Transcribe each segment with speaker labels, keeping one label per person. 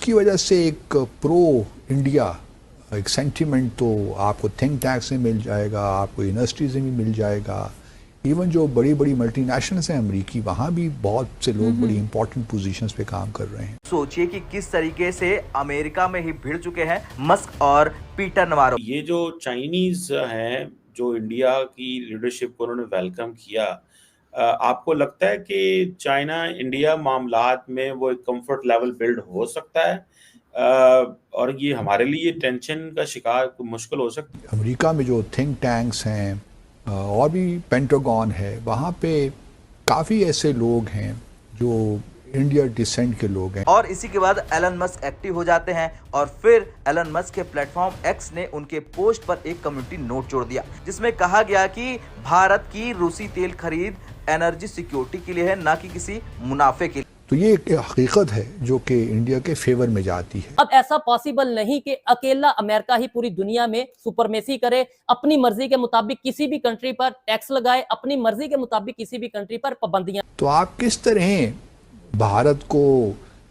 Speaker 1: उसकी वजह से एक प्रो इंडिया एक सेंटिमेंट तो आपको थिंक टैंक्स में मिल जाएगा, आपको यूनिवर्सिटीज़ में भी मिल जाएगा। इवन जो बड़ी बड़ी मल्टीनेशनल्स हैं अमरीकी, वहाँ भी बहुत से लोग बड़ी इंपॉर्टेंट पोजीशंस पे काम कर रहे हैं।
Speaker 2: सोचिए कि किस तरीके से अमेरिका में ही भिड़ चुके हैं मस्क और पीटर नवारो।
Speaker 3: ये जो चाइनीज हैं जो इंडिया की लीडरशिप को उन्होंने वेलकम किया, आपको लगता है कि चाइना इंडिया मामलात में वो एक कंफर्ट लेवल बिल्ड हो सकता है, और ये हमारे लिए टेंशन का शिकार मुश्किल हो सकती है?
Speaker 1: अमेरिका में जो थिंक टैंक्स हैं और भी पेंटागन है, वहाँ पे काफ़ी ऐसे लोग हैं जो इंडिया डिसेंट के लोग हैं।
Speaker 2: और इसी के बाद एलन मस्क एक्टिव हो जाते हैं और फिर एलन मस्क के प्लेटफॉर्म एक्स ने उनके पोस्ट पर एक कम्युनिटी नोट जोड़ दिया, जिसमें कहा गया कि भारत की रूसी तेल खरीद एनर्जी सिक्योरिटी के लिए है, ना कि किसी मुनाफे के लिए।
Speaker 1: तो ये एक हकीकत है जो कि इंडिया के फेवर में जाती है।
Speaker 4: अब ऐसा पॉसिबल नहीं कि अकेला अमेरिका ही पूरी दुनिया में सुपरमेसी करे, अपनी मर्जी के मुताबिक किसी भी कंट्री पर टैक्स लगाए, अपनी मर्जी के मुताबिक किसी भी कंट्री पर पाबंदियां।
Speaker 1: तो आप किस तरह भारत को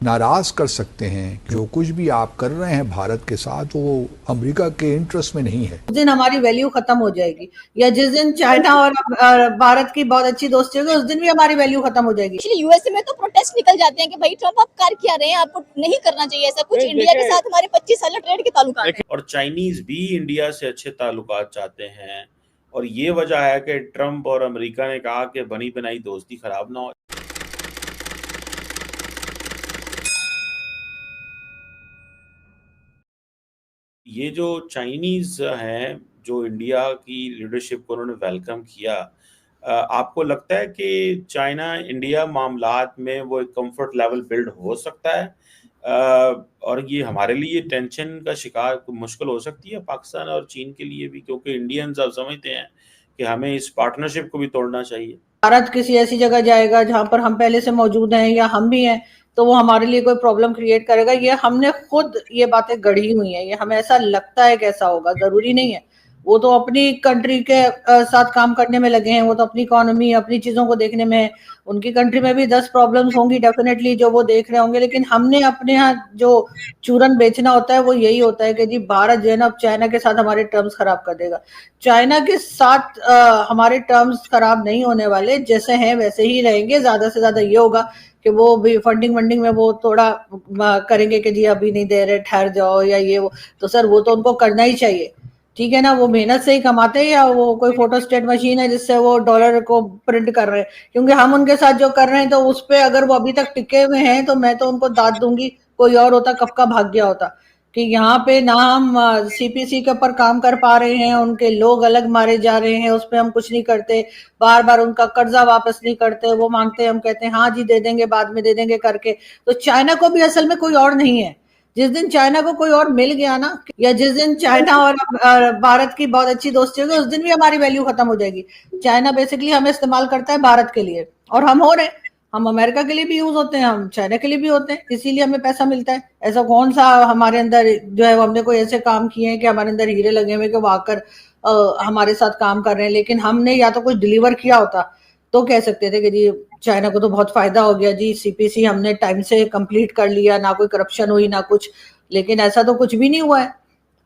Speaker 1: नाराज कर सकते हैं? जो कुछ भी आप कर रहे हैं भारत के साथ, वो अमेरिका के इंटरेस्ट में नहीं है।
Speaker 5: उस दिन हमारी वैल्यू खत्म हो जाएगी, या जिस दिन चाइना और भारत की बहुत अच्छी दोस्ती होगी उस दिन भी हमारी वैल्यू खत्म हो जाएगी।
Speaker 6: एक्चुअली यूएसए में तो प्रोटेस्ट निकल जाते हैं कि भाई ट्रम्प आप कर क्या रहे हैं, आपको नहीं करना चाहिए ऐसा कुछ। इंडिया के साथ हमारे 25 साल ट्रेड के ताल्लुकात हैं।
Speaker 3: और चाइनीज भी इंडिया से अच्छे ताल्लुकात चाहते हैं, और ये वजह है कि ट्रम्प और अमेरिका ने कहा कि बनी बनाई दोस्ती खराब ना हो। ये जो चाइनीज हैं जो इंडिया की लीडरशिप को उन्होंने वेलकम किया, आपको लगता है कि चाइना इंडिया मामलात में वो एक कंफर्ट लेवल बिल्ड हो सकता है, और ये हमारे लिए टेंशन का शिकार मुश्किल हो सकती है पाकिस्तान और चीन के लिए भी, क्योंकि इंडियंस अब समझते हैं कि हमें इस पार्टनरशिप को भी तोड़ना चाहिए।
Speaker 5: भारत किसी ऐसी जगह जाएगा जहां पर हम पहले से मौजूद हैं या हम भी हैं, तो वो हमारे लिए कोई प्रॉब्लम क्रिएट करेगा। ये हमने खुद ये बातें गढ़ी हुई हैं, ये हमें ऐसा लगता है कैसा होगा, जरूरी नहीं है। वो तो अपनी कंट्री के साथ काम करने में लगे हैं, वो तो अपनी इकोनॉमी अपनी चीजों को देखने में है। उनकी कंट्री में भी 10 प्रॉब्लम्स होंगी डेफिनेटली जो वो देख रहे होंगे, लेकिन हमने अपने यहाँ जो चूरन बेचना होता है वो यही होता है कि जी भारत जो है ना अब चाइना के साथ हमारे टर्म्स खराब कर देगा। चाइना के साथ हमारे टर्म्स खराब नहीं होने वाले, जैसे हैं वैसे ही रहेंगे। ज्यादा से ज्यादा ये होगा कि वो भी फंडिंग में वो थोड़ा करेंगे कि जी अभी नहीं दे रहे, ठहर जाओ या ये वो। तो सर वो तो उनको करना ही चाहिए, ठीक है ना। वो मेहनत से ही कमाते हैं या वो कोई फोटोस्टेट मशीन है जिससे वो डॉलर को प्रिंट कर रहे हैं? क्योंकि हम उनके साथ जो कर रहे हैं तो उस पे अगर वो अभी तक टिके हुए हैं तो मैं तो उनको दाद दूंगी। कोई और होता कब का भाग गया होता। कि यहाँ पे ना हम सीपीसी के ऊपर काम कर पा रहे हैं, उनके लोग अलग मारे जा रहे हैं, उस पर हम कुछ नहीं करते, बार बार उनका कर्जा वापस नहीं करते। वो मांगते हैं, हम कहते हैं हाँ जी दे देंगे, बाद में दे देंगे करके। तो चाइना को भी असल में कोई और नहीं है। जिस दिन चाइना को कोई और मिल गया ना, या जिस दिन चाइना और भारत की बहुत अच्छी दोस्ती होगी उस दिन भी हमारी वैल्यू खत्म हो जाएगी। चाइना बेसिकली हमें इस्तेमाल करता है भारत के लिए, और हम हो रहे हैं। हम अमेरिका के लिए भी यूज होते हैं, हम चाइना के लिए भी होते हैं, इसीलिए हमें पैसा मिलता है। ऐसा कौन सा हमारे अंदर जो है हमने कोई ऐसे काम किए हैं कि हमारे अंदर हीरे लगे हुए कि वो आकर हमारे साथ काम कर रहे हैं। लेकिन हमने या तो कुछ डिलीवर किया होता तो कह सकते थे कि जी चाइना को तो बहुत फायदा हो गया जी, सीपीसी हमने टाइम से कंप्लीट कर लिया, ना कोई करप्शन हुई ना कुछ। लेकिन ऐसा तो कुछ भी नहीं हुआ है।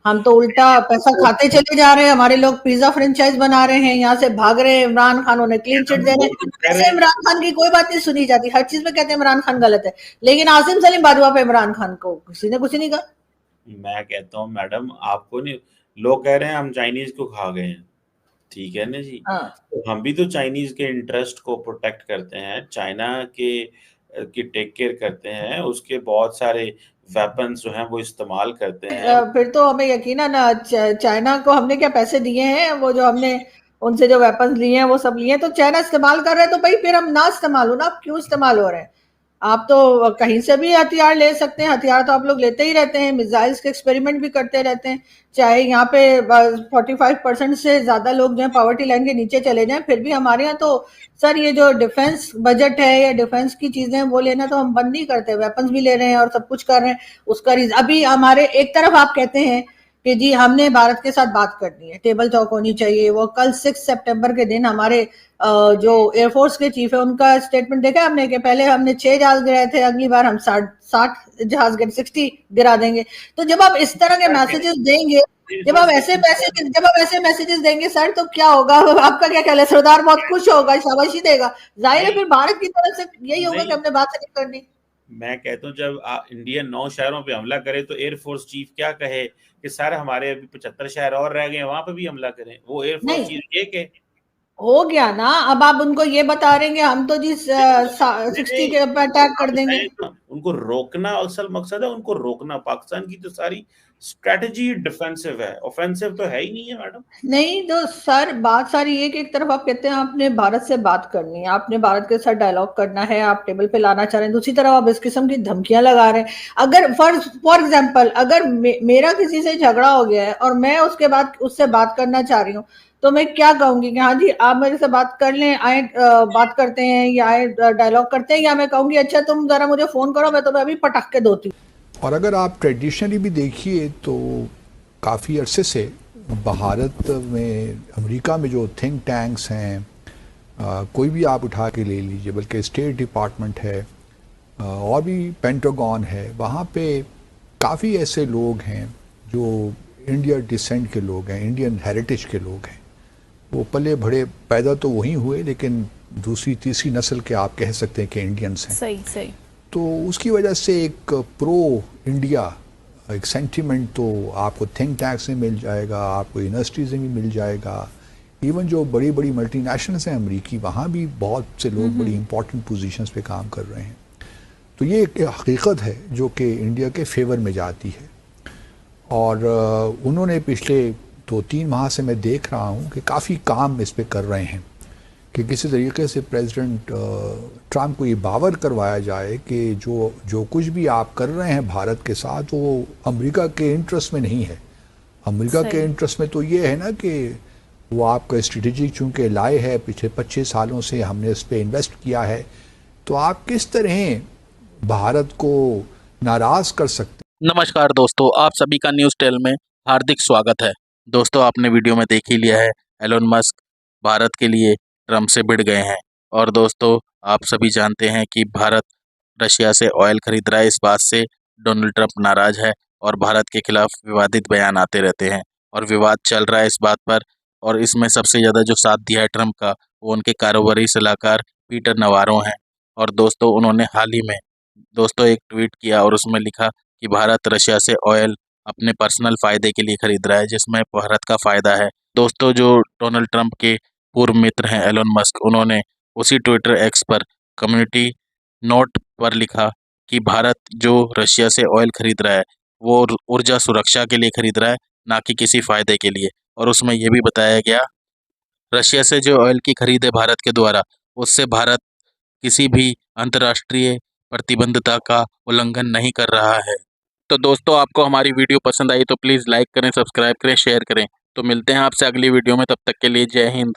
Speaker 5: हम तो उल्टा पैसा खाते चले जा रहे हैं। हमारे लोग पिज्जा फ्रेंचाइज बना रहे हैं, यहाँ से भाग रहे हैं। इमरान खान उन्हें क्लीन चिट दे रहे हैं। ऐसे इमरान खान की कोई बात नहीं सुनी जाती, हर चीज में कहते हैं इमरान खान गलत है, लेकिन आसिम सलीम बाजवा पे इमरान खान को किसी ने कुछ नहीं कहा।
Speaker 3: मैं कहता हूँ मैडम, आपको नहीं, लोग कह रहे हैं हम चाइनीज को खा गए हैं, ठीक है ना जी। तो हम भी तो चाइनीज के इंटरेस्ट को प्रोटेक्ट करते हैं, चाइना के की टेक केयर करते हैं, उसके बहुत सारे वेपन्स जो हैं वो इस्तेमाल करते हैं।
Speaker 5: फिर तो हमें यकीनन चाइना को हमने क्या पैसे दिए हैं? वो जो हमने उनसे जो वेपन्स लिए हैं वो सब लिए हैं, तो चाइना इस्तेमाल कर रहे हैं, तो भाई फिर हम ना इस्तेमाल हो ना। आप क्यों इस्तेमाल हो रहे हैं? आप तो कहीं से भी हथियार ले सकते हैं, हथियार तो आप लोग लेते ही रहते हैं, मिसाइल्स के एक्सपेरिमेंट भी करते रहते हैं। चाहे यहाँ पे 45% से ज्यादा लोग जो है पॉवर्टी लाइन के नीचे चले जाएं, फिर भी हमारे यहाँ तो सर ये जो डिफेंस बजट है या डिफेंस की चीजें वो लेना तो हम बंद नहीं करते। वेपन्स भी ले रहे हैं और सब कुछ कर रहे हैं। उसका रीजन अभी हमारे एक तरफ आप कहते हैं कि जी हमने भारत के साथ बात करनी है, टेबल टॉक होनी चाहिए। वो कल 6 सितंबर के दिन हमारे जो एयरफोर्स के चीफ है उनका स्टेटमेंट देखा हमने कि पहले हमने 6 जहाज गिराए थे, अगली बार हम 60 जहाज 60 गिरा देंगे। तो जब आप इस तरह के मैसेजेस देंगे, जब आप ऐसे मैसेजेस देंगे सर, तो क्या होगा? आपका क्या ख्याल है? सरदार बहुत खुश होगा, शाबाशी देगा, जाहिर है फिर भारत की तरफ से यही होगा कि हमने बात नहीं करनी।
Speaker 3: मैं कहता हूँ जब इंडिया 9 शहरों पे हमला करे तो एयरफोर्स चीफ क्या कहे कि सर हमारे अभी 75 शहर और रह गए, वहां पे भी हमला करें। वो एयरफोर्स
Speaker 5: नहीं
Speaker 3: चीफ एक है।
Speaker 5: हो गया ना, अब आप उनको ये बता रहे हैं हम तो जी 60 के ऊपर अटैक कर देंगे।
Speaker 3: उनको रोकना असल मकसद है, उनको रोकना। पाकिस्तान की तो सारी स्ट्रेटजी डिफेंसिव है, ऑफेंसिव तो है ही नहीं है मैडम।
Speaker 5: नहीं तो सर बात सारी ये कि एक तरफ आप कहते हैं आपने भारत से बात करनी है, आपने भारत के साथ डायलॉग करना है, आप टेबल पे लाना चाह रहे हैं, दूसरी तरफ आप इस किस्म की धमकियां लगा रहे हैं। अगर फॉर एग्जांपल अगर मेरा किसी से झगड़ा हो गया है और मैं उसके बाद उससे बात करना चाह रही हूँ, तो मैं क्या कहूंगी कि हाँ जी आप मेरे से बात कर लें, आए बात करते हैं या आए डायलॉग करते हैं, या मैं कहूंगी अच्छा तुम जरा मुझे फोन करो, मैं तुम्हें अभी पटक के धोती हूँ।
Speaker 1: और अगर आप ट्रेडिशनली भी देखिए तो काफ़ी अरसे से भारत में, अमेरिका में जो थिंक टैंक्स हैं, कोई भी आप उठा के ले लीजिए, बल्कि स्टेट डिपार्टमेंट है, और भी पेंटागन है, वहाँ पे काफ़ी ऐसे लोग हैं जो इंडिया डिसेंट के लोग हैं, इंडियन हेरिटेज के लोग हैं। वो पले बड़े पैदा तो वहीं हुए, लेकिन दूसरी तीसरी नस्ल के आप कह सकते हैं कि इंडियंस हैं।
Speaker 7: सही सही।
Speaker 1: तो उसकी वजह से एक प्रो इंडिया एक सेंटिमेंट तो आपको थिंक टैंक से मिल जाएगा, आपको यूनिवर्सिटीज़ में भी मिल जाएगा। इवन जो बड़ी बड़ी मल्टीनेशनल्स हैं अमरीकी, वहाँ भी बहुत से लोग बड़ी इंपॉर्टेंट पोजीशंस पे काम कर रहे हैं। तो ये एक हकीकत है जो कि इंडिया के फेवर में जाती है। और उन्होंने पिछले 2-3 माह से मैं देख रहा हूँ कि काफ़ी काम इस पे कर रहे हैं कि किसी तरीके से प्रेसिडेंट ट्रम्प को ये बावर करवाया जाए कि जो कुछ भी आप कर रहे हैं भारत के साथ, वो अमेरिका के इंटरेस्ट में नहीं है। अमेरिका के इंटरेस्ट में तो ये है ना कि वो आपका स्ट्रेटेजिक चूँकि लाए है, पिछले 25 सालों से हमने इस पर इन्वेस्ट किया है, तो आप किस तरह भारत को नाराज़ कर सकते।
Speaker 8: नमस्कार दोस्तों, आप सभी का न्यूज़ टेल में हार्दिक स्वागत है। दोस्तों आपने वीडियो में देख ही लिया है, एलोन मस्क भारत के लिए ट्रम्प से भिड़ गए हैं। और दोस्तों आप सभी जानते हैं कि भारत रशिया से ऑयल खरीद रहा है। इस बात से डोनाल्ड ट्रम्प नाराज़ है और भारत के खिलाफ विवादित बयान आते रहते हैं और विवाद चल रहा है इस बात पर। और इसमें सबसे ज़्यादा जो साथ दिया है ट्रम्प का, वो उनके कारोबारी सलाहकार पीटर नवारो हैं। और दोस्तों उन्होंने हाल ही में दोस्तों एक ट्वीट किया और उसमें लिखा कि भारत रशिया से ऑयल अपने पर्सनल फ़ायदे के लिए खरीद रहा है, जिसमें भारत का फ़ायदा है। दोस्तों जो डोनाल्ड ट्रम्प के पूर्व मित्र हैं एलोन मस्क, उन्होंने उसी ट्विटर एक्स पर कम्युनिटी नोट पर लिखा कि भारत जो रशिया से ऑयल खरीद रहा है वो ऊर्जा सुरक्षा के लिए खरीद रहा है, ना कि किसी फ़ायदे के लिए। और उसमें यह भी बताया गया रशिया से जो ऑयल की खरीद है भारत के द्वारा, उससे भारत किसी भी अंतर्राष्ट्रीय प्रतिबद्धता का उल्लंघन नहीं कर रहा है। तो दोस्तों आपको हमारी वीडियो पसंद आई तो प्लीज़ लाइक करें, सब्सक्राइब करें, शेयर करें। तो मिलते हैं आपसे अगली वीडियो में, तब तक के लिए जय हिंद।